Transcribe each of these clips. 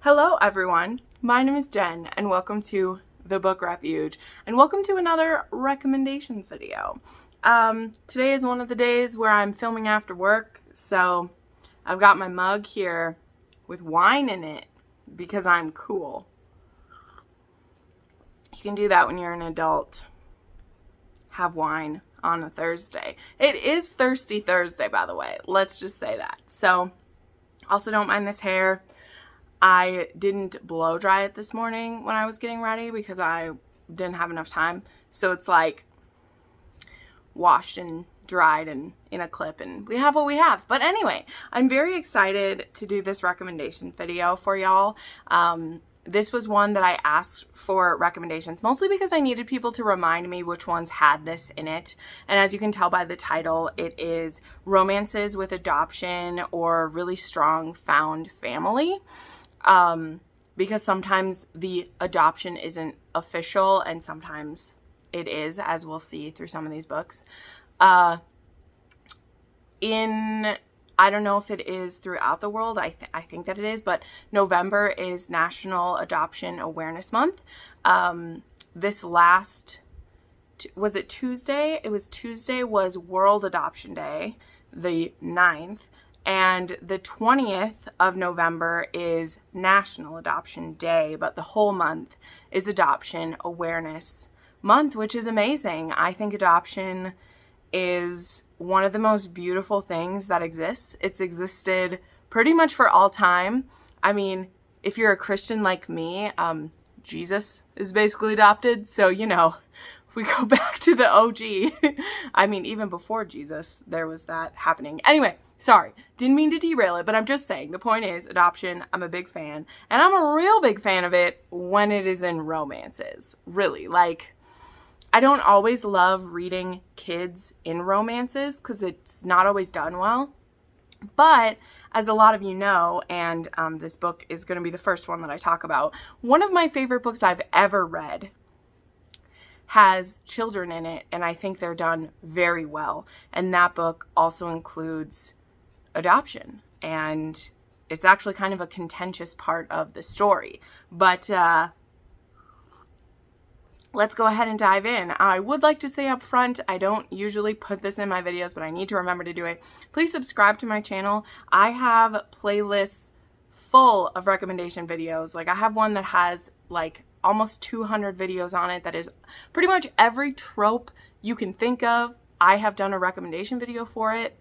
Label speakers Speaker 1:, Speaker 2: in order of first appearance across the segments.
Speaker 1: Hello everyone, my name is Jen and welcome to the book Refuge and welcome to another recommendations video. Today is one of the days where I'm filming after work, so I've got my mug here with wine in it because I'm cool. You can do that when you're an adult. Have wine on a Thursday. It is Thirsty Thursday, by the way. Let's just say that. So, also don't mind this hair. I didn't blow dry it this morning when I was getting ready because I didn't have enough time. So it's like washed and dried and in a clip, and we have what we have. But anyway, I'm very excited to do this recommendation video for y'all. This was one that I asked for recommendations, mostly because I needed people to remind me which ones had this in it. And as you can tell by the title, it is romances with adoption or really strong found family. Because sometimes the adoption isn't official and sometimes it is, as we'll see through some of these books. I don't know if it is throughout the world. I think that it is, but November is National Adoption Awareness Month. This last, was it Tuesday? It was Tuesday was World Adoption Day, the 9th. And the 20th of November is National Adoption Day, but the whole month is Adoption Awareness Month, which is amazing. I think adoption is one of the most beautiful things that exists. It's existed pretty much for all time. I mean, if you're a Christian like me, Jesus is basically adopted, so you know, we go back to the OG. I mean, even before Jesus, there was that happening. Anyway, sorry, didn't mean to derail it, but I'm just saying, the point is, adoption, I'm a big fan. And I'm a real big fan of it when it is in romances. Really, like, I don't always love reading kids in romances because it's not always done well. But as a lot of you know, and this book is going to be the first one that I talk about, one of my favorite books I've ever read has children in it, and I think they're done very well. And that book also includes adoption, and it's actually kind of a contentious part of the story. But let's go ahead and dive in. I would like to say up front, I don't usually put this in my videos, but I need to remember to do it. Please subscribe to my channel. I have playlists full of recommendation videos. Like, I have one that has like almost 200 videos on it that is pretty much every trope you can think of. I have done a recommendation video for it.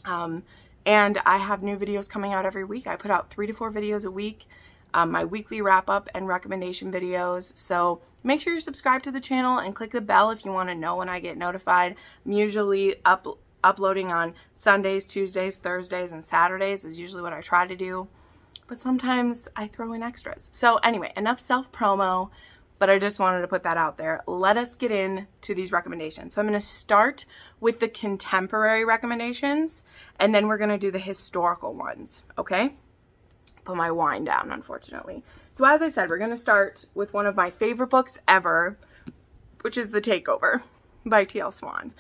Speaker 1: And I have new videos coming out every week. I put out 3 to 4 videos a week, my weekly wrap up and recommendation videos. So make sure you're subscribed to the channel and click the bell if you want to know when I get notified. I'm usually uploading on Sundays, Tuesdays, Thursdays, and Saturdays is usually what I try to do. But sometimes I throw in extras. So anyway, enough self-promo, but I just wanted to put that out there. Let us get into these recommendations. So I'm going to start with the contemporary recommendations, and then we're going to do the historical ones, okay? Put my wine down, unfortunately. So as I said, we're going to start with one of my favorite books ever, which is The Takeover by TL Swan.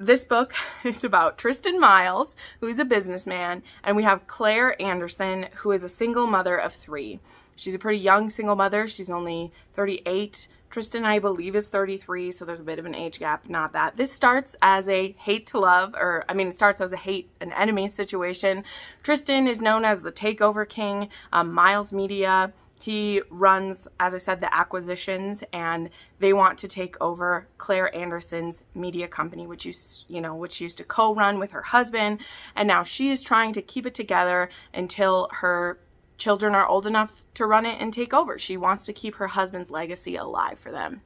Speaker 1: This book is about Tristan Miles, who's a businessman, and we have Claire Anderson, who is a single mother of 3. She's a pretty young single mother. She's only 38. Tristan, I believe, is 33, so there's a bit of an age gap. Not that. This starts as a hate to love, it starts as a hate and enemy situation. Tristan is known as the Takeover King, Miles Media. He runs, as I said, the acquisitions, and they want to take over Claire Anderson's media company, which she used to co-run with her husband, and now she is trying to keep it together until her children are old enough to run it and take over. She wants to keep her husband's legacy alive for them,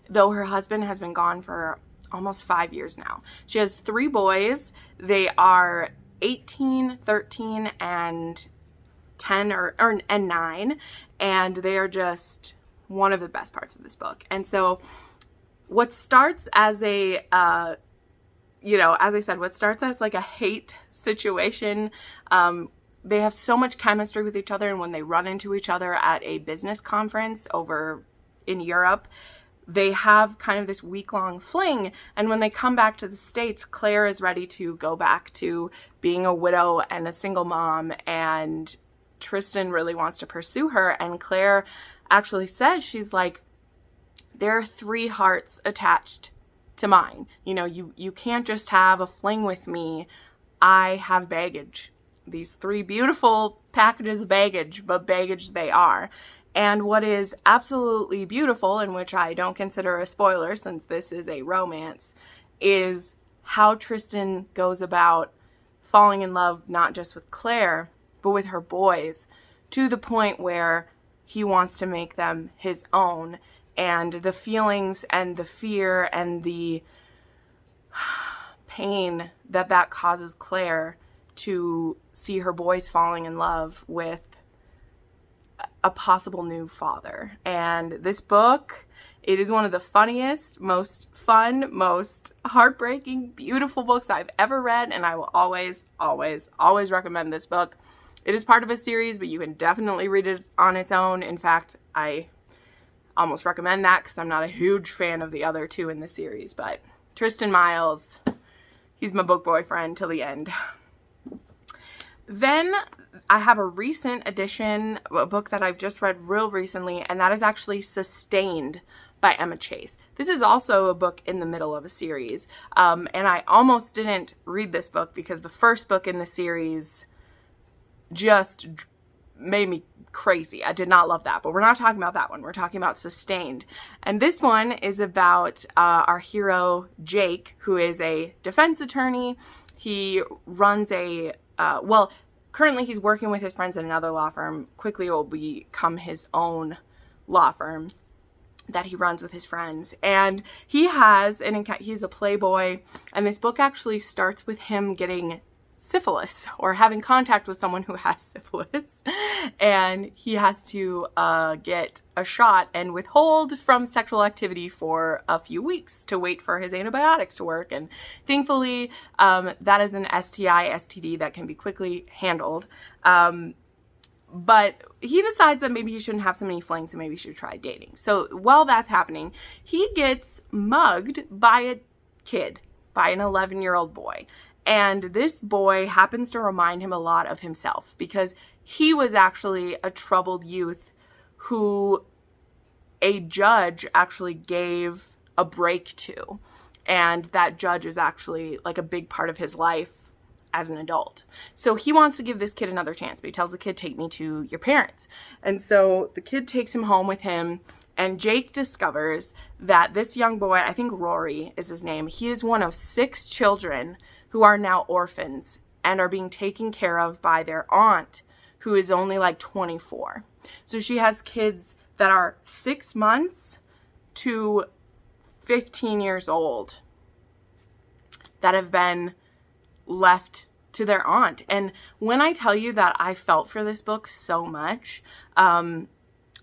Speaker 1: though her husband has been gone for almost 5 years now. She has 3 boys. They are 18, 13, and 10 and 9, and they are just one of the best parts of this book. And so what starts as a as I said, what starts as like a hate situation, they have so much chemistry with each other, and when they run into each other at a business conference over in Europe, they have kind of this week-long fling, and when they come back to the States, Claire is ready to go back to being a widow and a single mom and Tristan really wants to pursue her, and Claire actually says, she's like, there are 3 hearts attached to mine. You know, you can't just have a fling with me. I have baggage. These 3 beautiful packages of baggage, but baggage they are. And what is absolutely beautiful, in which I don't consider a spoiler since this is a romance, is how Tristan goes about falling in love not just with Claire, but with her boys, to the point where he wants to make them his own. And the feelings and the fear and the pain that causes Claire to see her boys falling in love with a possible new father. And this book, it is one of the funniest, most fun, most heartbreaking, beautiful books I've ever read, and I will always, always, always recommend this book. It is part of a series, but you can definitely read it on its own. In fact, I almost recommend that because I'm not a huge fan of the other 2 in the series, but Tristan Miles, he's my book boyfriend till the end. Then I have a recent edition, a book that I've just read real recently, and that is actually Sustained by Emma Chase. This is also a book in the middle of a series, and I almost didn't read this book because the first book in the series just made me crazy. I did not love that, but we're not talking about that one. We're talking about Sustained. And this one is about our hero, Jake, who is a defense attorney. He runs a, currently he's working with his friends at another law firm. Quickly it will become his own law firm that he runs with his friends. And he has he's a playboy, and this book actually starts with him getting syphilis, or having contact with someone who has syphilis, and he has to get a shot and withhold from sexual activity for a few weeks to wait for his antibiotics to work. And thankfully that is an STI, STD that can be quickly handled, but he decides that maybe he shouldn't have so many flings and maybe he should try dating. So while that's happening, he gets mugged by a kid, by an 11-year-old boy. And this boy happens to remind him a lot of himself, because he was actually a troubled youth who a judge actually gave a break to. And that judge is actually like a big part of his life as an adult. So he wants to give this kid another chance, but he tells the kid, take me to your parents. And so the kid takes him home with him, and Jake discovers that this young boy, I think Rory is his name, he is one of 6 children who are now orphans and are being taken care of by their aunt, who is only like 24. So she has kids that are 6 months to 15 years old that have been left to their aunt. And when I tell you that I felt for this book so much, I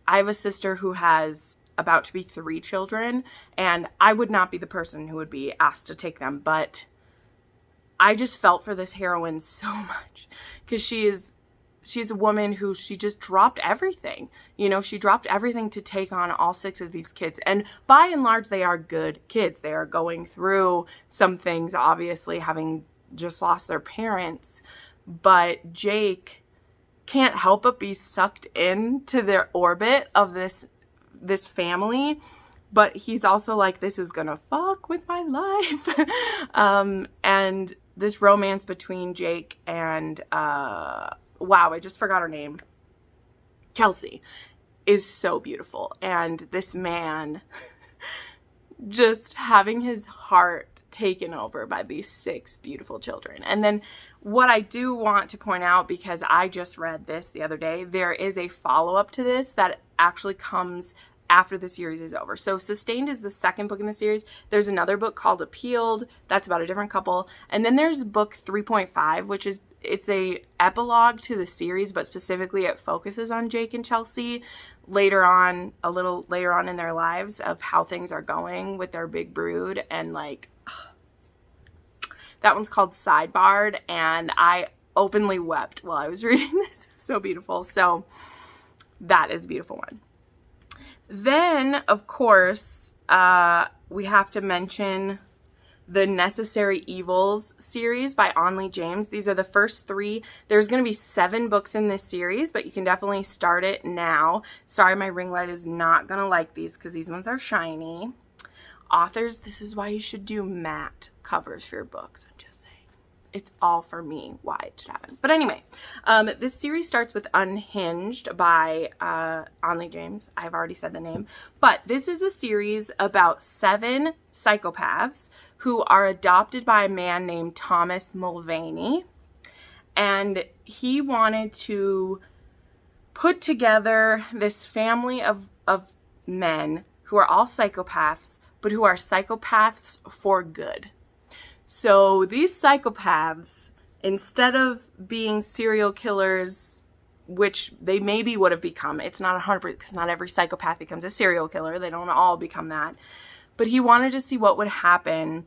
Speaker 1: have a sister who has about to be 3 children, and I would not be the person who would be asked to take them, but I just felt for this heroine so much, because she's a woman who, she just dropped everything. You know, she dropped everything to take on all 6 of these kids. And by and large, they are good kids. They are going through some things, obviously, having just lost their parents. But Jake can't help but be sucked into their orbit of this family. But he's also like, this is gonna fuck with my life. And this romance between Jake and, wow, I just forgot her name, Chelsea, is so beautiful. And this man just having his heart taken over by these 6 beautiful children. And then what I do want to point out, because I just read this the other day, there is a follow-up to this that actually comes after the series is over. So Sustained is the 2nd book in the series. There's another book called Appealed that's about a different couple, and then there's book 3.5, which is, it's a epilogue to the series, but specifically it focuses on Jake and Chelsea later on, a little later on in their lives, of how things are going with their big brood. And like, that one's called Sidebarred, and I openly wept while I was reading this. So beautiful. So that is a beautiful one. Then, of course, we have to mention the Necessary Evils series by Onley James. These are the first 3. There's going to be 7 books in this series, but you can definitely start it now. Sorry, my ring light is not going to like these because these ones are shiny. Authors, this is why you should do matte covers for your books. I'm just saying. It's all for me why it should happen. But anyway, this series starts with Unhinged by Onley James. I've already said the name. But this is a series about 7 psychopaths who are adopted by a man named Thomas Mulvaney. And he wanted to put together this family of men who are all psychopaths, but who are psychopaths for good. So these psychopaths, instead of being serial killers, which they maybe would have become, it's not 100% because not every psychopath becomes a serial killer. They don't all become that. But he wanted to see what would happen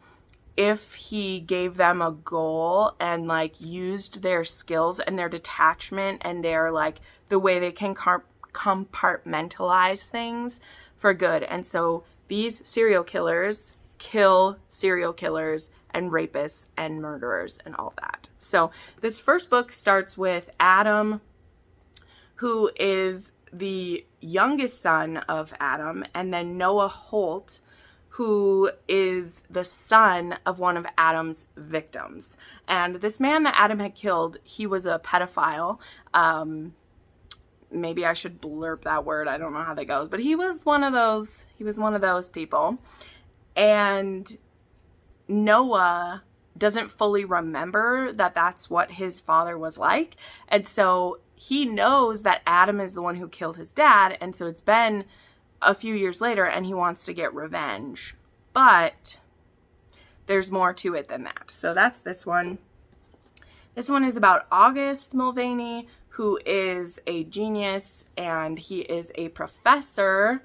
Speaker 1: if he gave them a goal and like used their skills and their detachment and their like the way they can compartmentalize things for good. And so these serial killers kill serial killers and rapists and murderers and all that. So this first book starts with Adam, who is the youngest son of Adam, and then Noah Holt, who is the son of one of Adam's victims. And this man that Adam had killed, he was a pedophile. Maybe I should blurb that word. I don't know how that goes, but he was one of those people. And Noah doesn't fully remember that that's what his father was like. And so he knows that Adam is the one who killed his dad. And so it's been a few years later and he wants to get revenge. But there's more to it than that. So that's this one. This one is about August Mulvaney, who is a genius and he is a professor.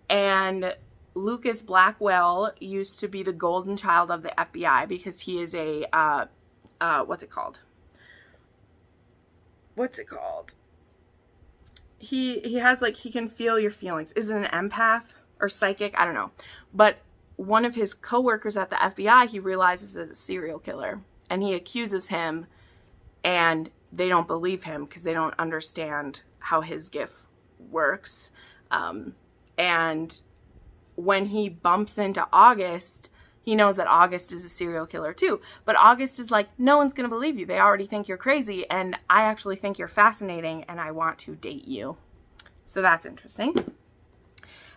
Speaker 1: And Lucas Blackwell used to be the golden child of the FBI because he is a, what's it called? He has like, he can feel your feelings. Is it an empath or psychic? I don't know. But one of his coworkers at the FBI, he realizes is a serial killer and he accuses him and they don't believe him because they don't understand how his gift works. And when he bumps into August, he knows that August is a serial killer too. But August is like, no one's going to believe you. They already think you're crazy. And I actually think you're fascinating and I want to date you. So that's interesting.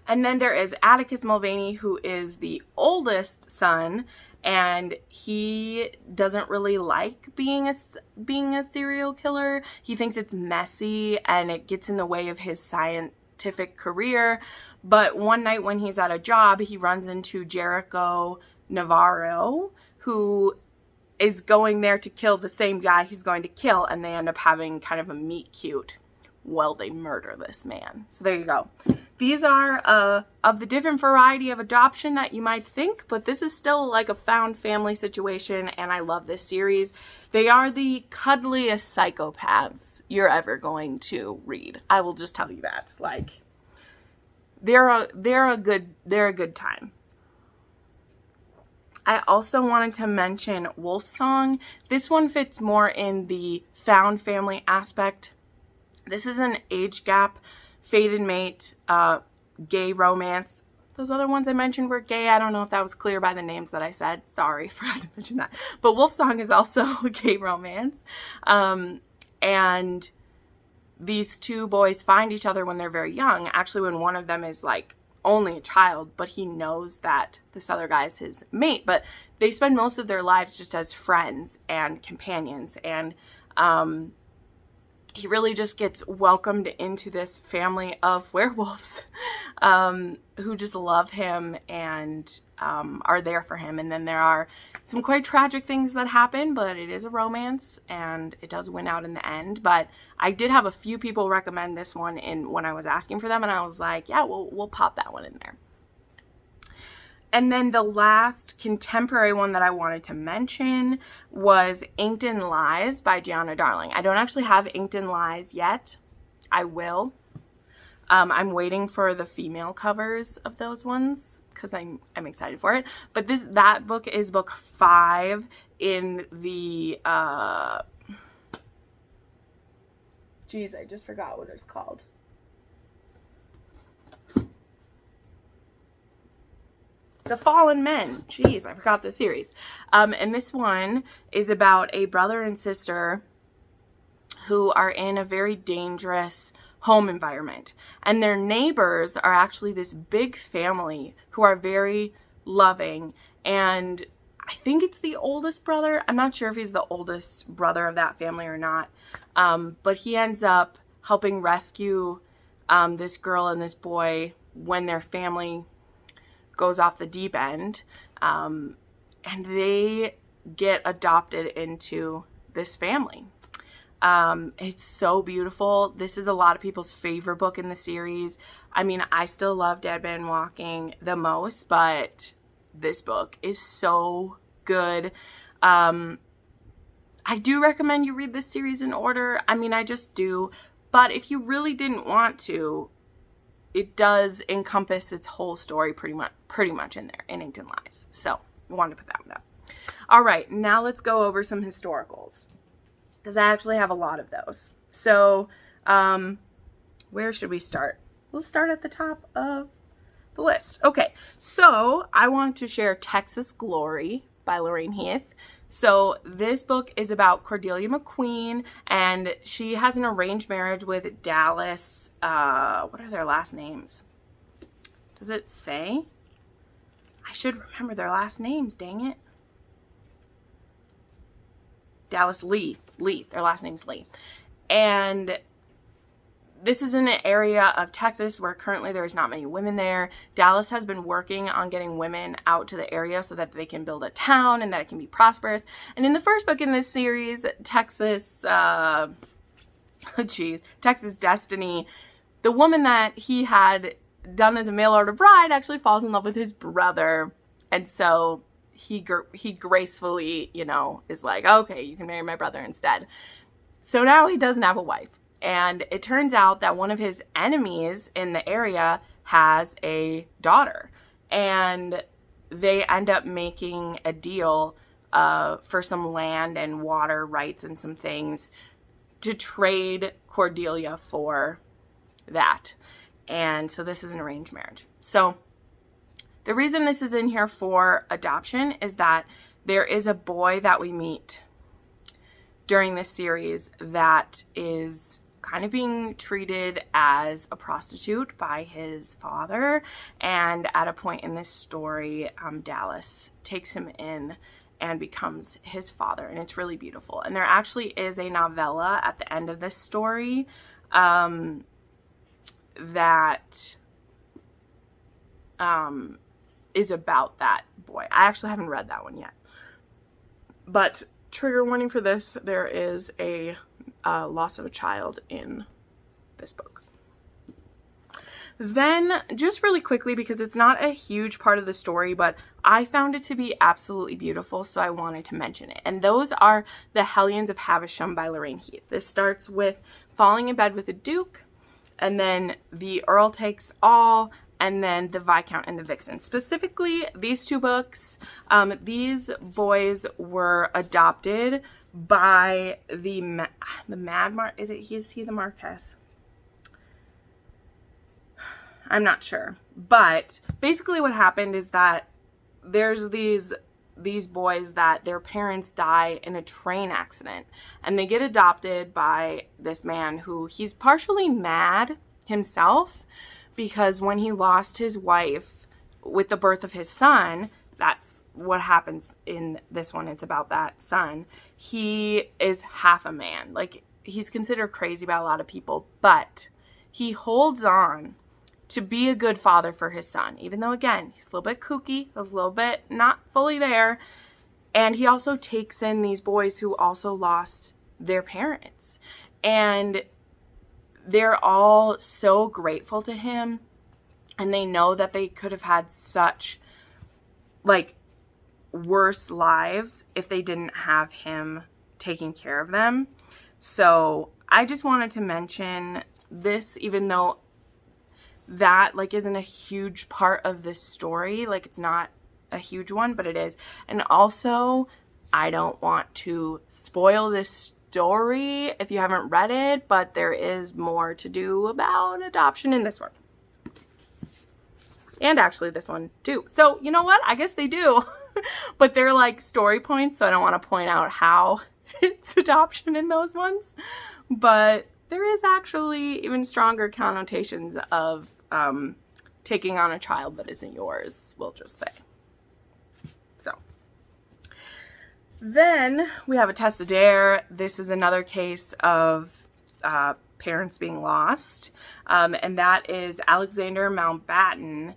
Speaker 1: And then there is Atticus Mulvaney, who is the oldest son. And he doesn't really like being a serial killer. He thinks it's messy and it gets in the way of his scientific career. But one night when he's at a job, he runs into Jericho Navarro, who is going there to kill the same guy he's going to kill, and they end up having kind of a meet cute while they murder this man. So there you go. These are of the different variety of adoption that you might think, but this is still like a found family situation, and I love this series. They are the cuddliest psychopaths you're ever going to read. I will just tell you that. Like, they're a good time. I also wanted to mention Wolfsong. This one fits more in the found family aspect. This is an age gap, fated mate, gay romance. Those other ones I mentioned were gay. I don't know if that was clear by the names that I said. Sorry, forgot to mention that. But Wolfsong is also a gay romance. And these two boys find each other when they're very young. Actually, when one of them is like only a child, but he knows that this other guy is his mate. But they spend most of their lives just as friends and companions. And he really just gets welcomed into this family of werewolves who just love him and are there for him. And then there are some quite tragic things that happen, but it is a romance and it does win out in the end. But I did have a few people recommend this one when I was asking for them, and I was like, yeah, we'll pop that one in there. And then the last contemporary one that I wanted to mention was Inked in Lies by Gianna Darling. I don't actually have Inked in Lies yet. I will. I'm waiting for the female covers of those ones because I'm excited for it. But that book is book 5 in the geez, I just forgot what it's called. The Fallen Men. Jeez, I forgot the series. And this one is about a brother and sister who are in a very dangerous home environment. And their neighbors are actually this big family who are very loving. And I think it's the oldest brother. I'm not sure if he's the oldest brother of that family or not. But he ends up helping rescue this girl and this boy when their family goes off the deep end. And they get adopted into this family. It's so beautiful. This is a lot of people's favorite book in the series. I mean, I still love Dead Man Walking the most, but this book is so good. I do recommend you read this series in order. I mean, I just do. But if you really didn't want to, it does encompass its whole story pretty much in there in Inked and Lies. So I wanted to put that one up. All right, now let's go over some historicals, because I actually have a lot of those. So where should we start? We'll start at the top of the list. Okay, so I want to share Texas Glory by Lorraine Heath. So this book is about Cordelia McQueen, and she has an arranged marriage with Dallas. What are their last names? Does it say? I should remember their last names, dang it. Dallas Lee. Their last name's Lee. And this is in an area of Texas where currently there's not many women there. Dallas has been working on getting women out to the area so that they can build a town and that it can be prosperous. And in the first book in this series, Texas Destiny, the woman that he had done as a mail order bride actually falls in love with his brother. And so he gracefully, you know, is like, okay, you can marry my brother instead. So now he doesn't have a wife. And it turns out that one of his enemies in the area has a daughter. And they end up making a deal for some land and water rights and some things to trade Cordelia for that. And so this is an arranged marriage. So the reason this is in here for adoption is that there is a boy that we meet during this series that is kind of being treated as a prostitute by his father. And at a point in this story, Dallas takes him in and becomes his father. And it's really beautiful. And there actually is a novella at the end of this story that is about that boy. I actually haven't read that one yet. But trigger warning for this, there is a loss of a child in this book. Then, just really quickly, because it's not a huge part of the story, but I found it to be absolutely beautiful, so I wanted to mention it. And those are The Hellions of Havisham by Lorraine Heath. This starts with falling in bed with the Duke, and then the Earl takes all, and then the Viscount and the Vixen. Specifically, these two books, these boys were adopted by the is he the Marquess? I'm not sure. But basically what happened is that there's these boys that their parents die in a train accident, and they get adopted by this man who he's partially mad himself, because when he lost his wife with the birth of his son, that's what happens in this one. It's about that son. He is half a man. Like, he's considered crazy by a lot of people, but he holds on to be a good father for his son, even though, again, he's a little bit kooky, a little bit not fully there. And he also takes in these boys who also lost their parents. And they're all so grateful to him, and they know that they could have had such, like, worse lives if they didn't have him taking care of them. So I just wanted to mention this, even though that like isn't a huge part of this story. Like it's not a huge one, but it is. And also, I don't want to spoil this story if you haven't read it, but there is more to do about adoption in this one. And actually this one too. So you know what? I guess they do. But they're like story points, so I don't want to point out how it's adoption in those ones. But there is actually even stronger connotations of taking on a child that isn't yours, we'll just say. So then we have a Tessa Dare. This is another case of parents being lost, and that is Alexander Mountbatten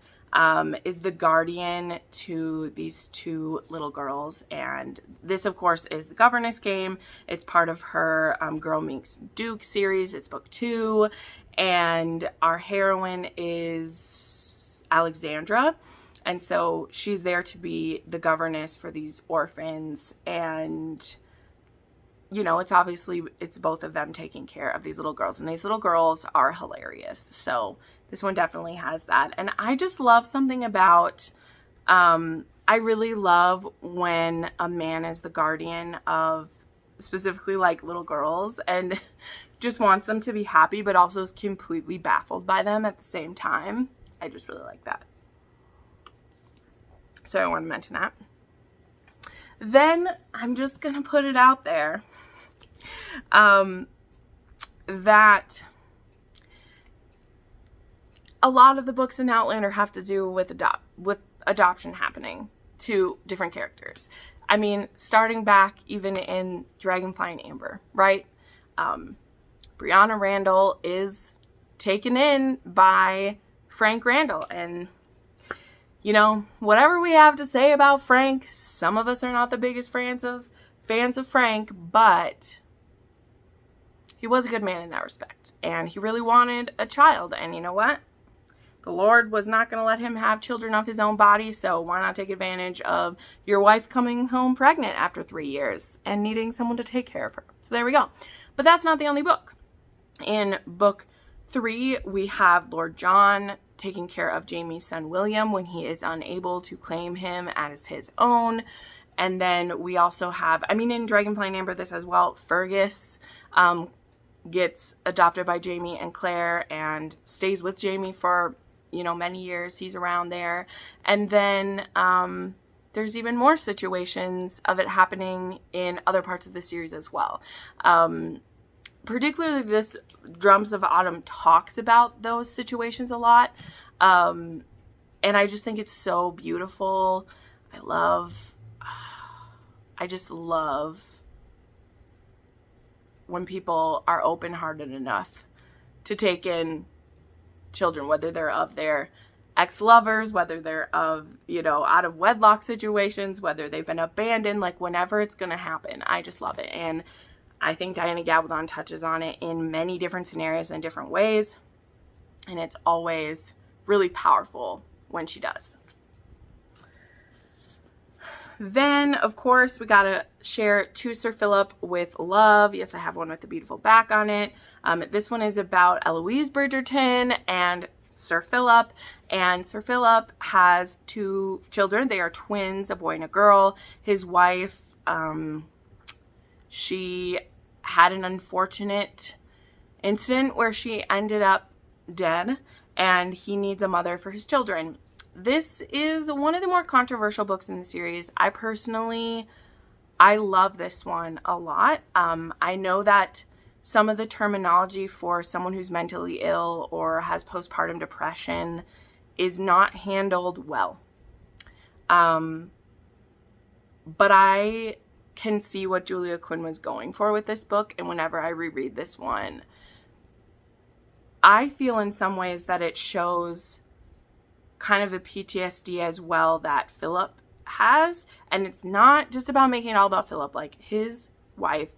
Speaker 1: is the guardian to these two little girls, and this of course is the Governess game. It's part of her Girl Meets Duke series. It's book 2, and our heroine is Alexandra, and so she's there to be the governess for these orphans, and you know, it's obviously, it's both of them taking care of these little girls, and these little girls are hilarious. So this one definitely has that. And I just love something about, I really love when a man is the guardian of specifically like little girls and just wants them to be happy, but also is completely baffled by them at the same time. I just really like that. So I want to mention that. Then I'm just going to put it out there that a lot of the books in Outlander have to do with adoption happening to different characters. I mean, starting back even in Dragonfly and Amber, right? Brianna Randall is taken in by Frank Randall, and you know, whatever we have to say about Frank, some of us are not the biggest fans of Frank, but he was a good man in that respect. And he really wanted a child. And you know what? The Lord was not going to let him have children of his own body, so why not take advantage of your wife coming home pregnant after 3 years and needing someone to take care of her? So there we go. But that's not the only book. In book 3, we have Lord John taking care of Jamie's son William when he is unable to claim him as his own. And then we also have, I mean, in Dragonfly and Amber, this as well, Fergus gets adopted by Jamie and Claire and stays with Jamie for, you know, many years. He's around there. And then there's even more situations of it happening in other parts of the series as well. Particularly this Drums of Autumn talks about those situations a lot. And I just think it's so beautiful. I just love when people are open-hearted enough to take in children, whether they're of their ex-lovers, whether they're of, you know, out of wedlock situations, whether they've been abandoned, like whenever it's going to happen. I just love it. And I think Diana Gabaldon touches on it in many different scenarios and different ways. And it's always really powerful when she does. Then, of course, we gotta share To Sir Phillip with Love. Yes, I have one with the beautiful back on it. This one is about Eloise Bridgerton and Sir Phillip. And Sir Phillip has 2 children. They are twins, a boy and a girl. His wife, she had an unfortunate incident where she ended up dead, and he needs a mother for his children. This is one of the more controversial books in the series. I love this one a lot. I know that some of the terminology for someone who's mentally ill or has postpartum depression is not handled well. But I can see what Julia Quinn was going for with this book, and whenever I reread this one, I feel in some ways that it shows kind of the PTSD as well that Phillip has. And it's not just about making it all about Phillip. Like, his wife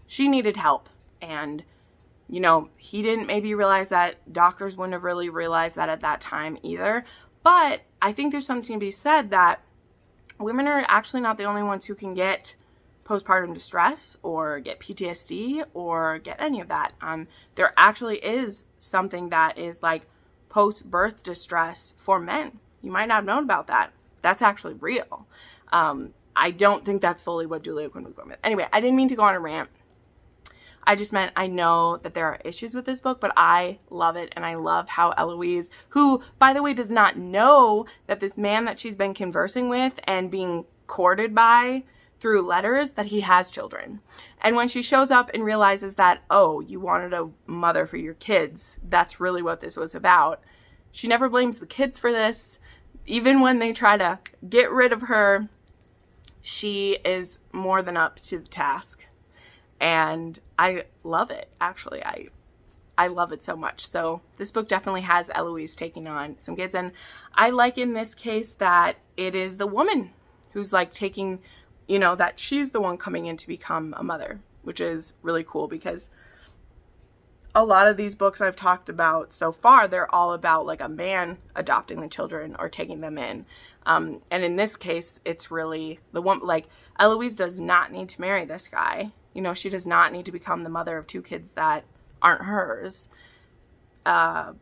Speaker 1: she needed help. And, you know, he didn't maybe realize that. Doctors wouldn't have really realized that at that time either. But I think there's something to be said that women are actually not the only ones who can get postpartum distress or get PTSD or get any of that. There actually is something that is like post-birth distress for men. You might not have known about that. That's actually real. I don't think that's fully what Julia Quinn was going with. Anyway, I didn't mean to go on a rant. I just meant I know that there are issues with this book, but I love it, and I love how Eloise, who, by the way, does not know that this man that she's been conversing with and being courted by through letters, that he has children. And when she shows up and realizes that, oh, you wanted a mother for your kids, that's really what this was about, she never blames the kids for this. Even when they try to get rid of her, she is more than up to the task. And I love it, actually. I love it so much. So this book definitely has Eloise taking on some kids. And I like in this case that it is the woman who's like taking, you know, that she's the one coming in to become a mother, which is really cool because a lot of these books I've talked about so far, they're all about like a man adopting the children or taking them in. And in this case, it's really the woman, like Eloise does not need to marry this guy. You know, she does not need to become the mother of 2 kids that aren't hers. But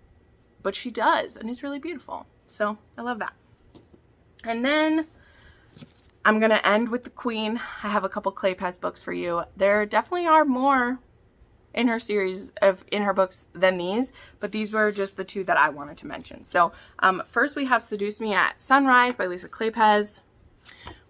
Speaker 1: she does, and it's really beautiful. So I love that. And then I'm going to end with the Queen. I have a couple Clepez books for you. There definitely are more in her series in her books than these, but these were just the 2 that I wanted to mention. So first we have Seduce Me at Sunrise by Lisa Clepez.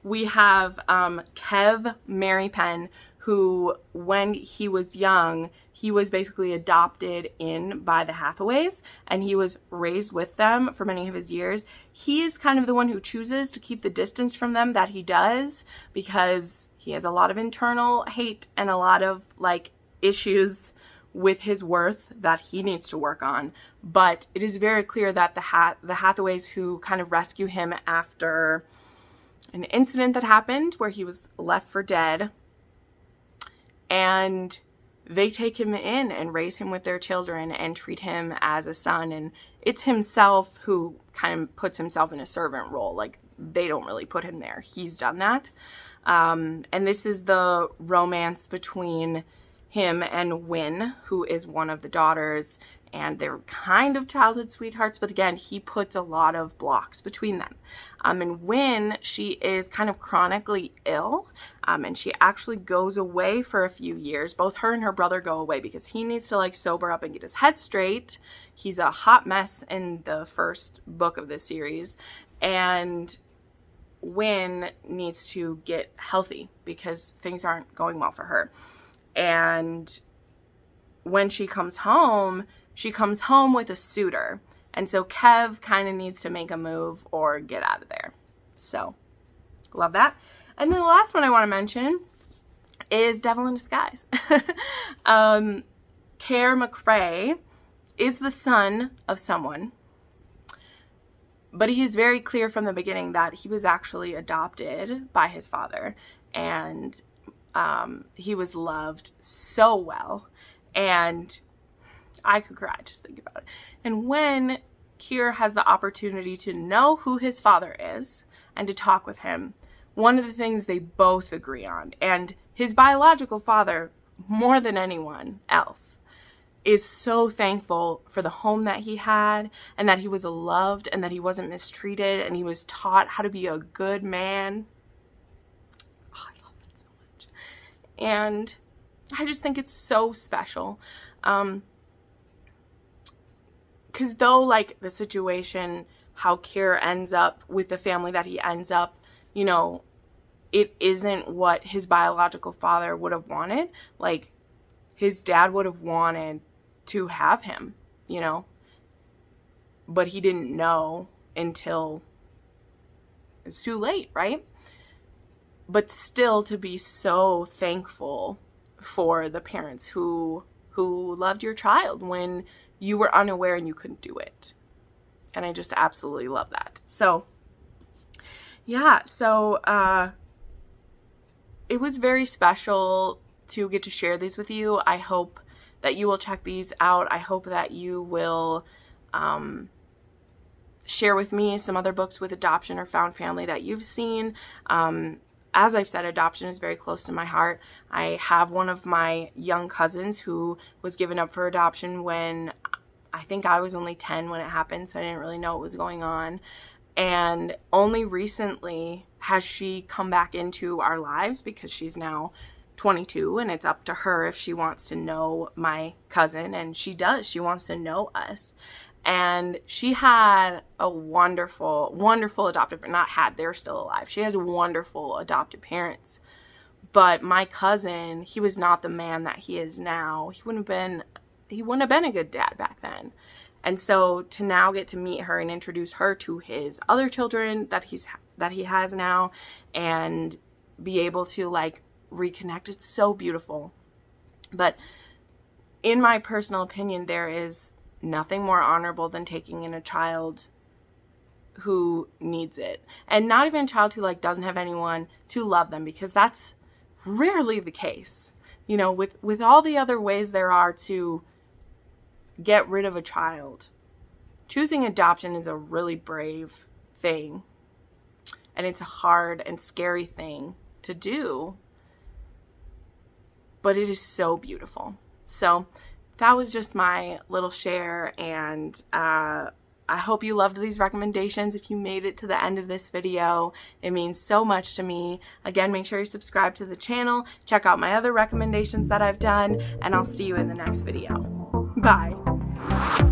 Speaker 1: We have Kev Marypen, who when he was young, he was basically adopted in by the Hathaways, and he was raised with them for many of his years. He is kind of the one who chooses to keep the distance from them that he does, because he has a lot of internal hate and a lot of like issues with his worth that he needs to work on. But it is very clear that the Hathaways, who kind of rescue him after an incident that happened where he was left for dead, and they take him in and raise him with their children and treat him as a son. And it's himself who kind of puts himself in a servant role. Like, they don't really put him there. He's done that. And this is the romance between him and Wynn, who is one of the daughters, and they're kind of childhood sweethearts, but again, he puts a lot of blocks between them. And Wynn, she is kind of chronically ill, and she actually goes away for a few years. Both her and her brother go away because he needs to like sober up and get his head straight. He's a hot mess in the first book of this series, and Wynn needs to get healthy because things aren't going well for her. And when she comes home with a suitor. And so Kev kind of needs to make a move or get out of there. So, love that. And then the last one I want to mention is Devil in Disguise. Care McRae is the son of someone, but he is very clear from the beginning that he was actually adopted by his father, and he was loved so well, and I could cry just think about it. And when Keir has the opportunity to know who his father is and to talk with him, one of the things they both agree on, and his biological father, more than anyone else, is so thankful for the home that he had, and that he was loved, and that he wasn't mistreated, and he was taught how to be a good man. Oh, I love that so much. And I just think it's so special. Because though, like, the situation, how Keir ends up with the family that he ends up, you know, it isn't what his biological father would have wanted. Like, his dad would have wanted to have him, you know, but he didn't know until it's too late, right? But still, to be so thankful for the parents who loved your child when you were unaware and you couldn't do it. And I just absolutely love that. So, yeah, so it was very special to get to share these with you. I hope that you will check these out. I hope that you will share with me some other books with adoption or found family that you've seen. As I've said, adoption is very close to my heart. I have one of my young cousins who was given up for adoption when I think I was only 10 when it happened, so I didn't really know what was going on. And only recently has she come back into our lives because she's now 22, and it's up to her if she wants to know my cousin, and she does. She wants to know us. And she had a wonderful, wonderful adoptive, not had, they're still alive. She has wonderful adopted parents. But my cousin, he was not the man that he is now. He wouldn't have been a good dad back then. And so to now get to meet her and introduce her to his other children that he has now, and be able to like reconnect, it's so beautiful. But in my personal opinion, there is nothing more honorable than taking in a child who needs it, and not even a child who like doesn't have anyone to love them, because that's rarely the case. You know, with all the other ways there are to get rid of a child, choosing adoption is a really brave thing, and it's a hard and scary thing to do, but it is so beautiful. So that was just my little share, and I hope you loved these recommendations. If you made it to the end of this video, it means so much to me. Again, make sure you subscribe to the channel, check out my other recommendations that I've done, and I'll see you in the next video. Bye.